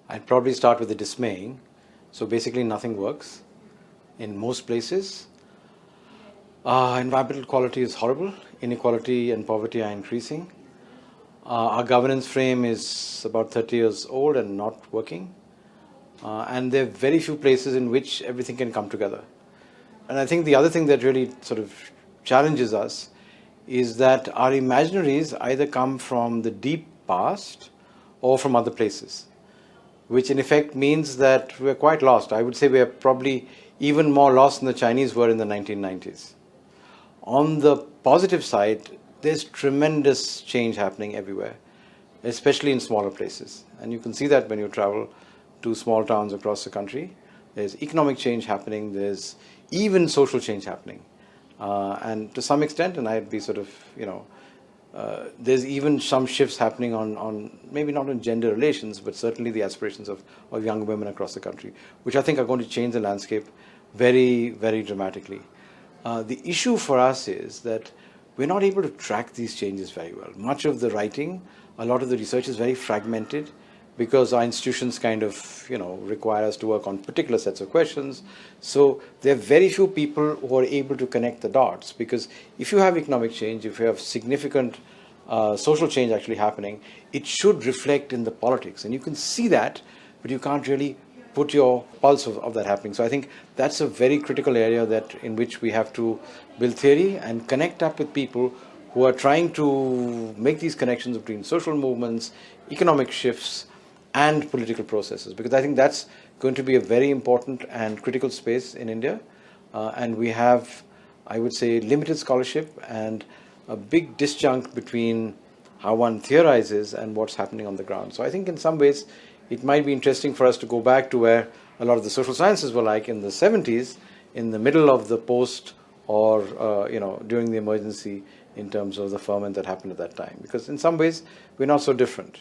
I'd probably start with the dismaying. So basically nothing works in most places. Environmental quality is horrible. Inequality and poverty are increasing. Our governance frame is about 30 years old and not working. And there are very few places in which everything can come together. And I think the other thing that really sort of challenges us is that our imaginaries either come from the deep past or from other places, which in effect means that we're quite lost. I would say we're probably even more lost than the Chinese were in the 1990s. On the positive side, there's tremendous change happening everywhere, especially in smaller places. And you can see that when you travel to small towns across the country. There's economic change happening, there's even social change happening. And to some extent, and I'd be sort of, there's even some shifts happening on maybe not on gender relations, but certainly the aspirations of young women across the country, which I think are going to change the landscape very, very dramatically. The issue for us is that we're not able to track these changes very well. Much of the writing, a lot of the research is very fragmented because our institutions kind of, require us to work on particular sets of questions. So there are very few people who are able to connect the dots, because if you have economic change, if you have significant social change actually happening, it should reflect in the politics. And you can see that, but you can't really put your pulse of that happening. So I think that's a very critical area in which we have to build theory and connect up with people who are trying to make these connections between social movements, economic shifts, and political processes, because I think that's going to be a very important and critical space in India. And we have, I would say, limited scholarship and a big disjunct between how one theorizes and what's happening on the ground. So I think in some ways it might be interesting for us to go back to where a lot of the social sciences were like in the 70s, in the middle of the post or during the emergency, in terms of the ferment that happened at that time. Because in some ways we're not so different.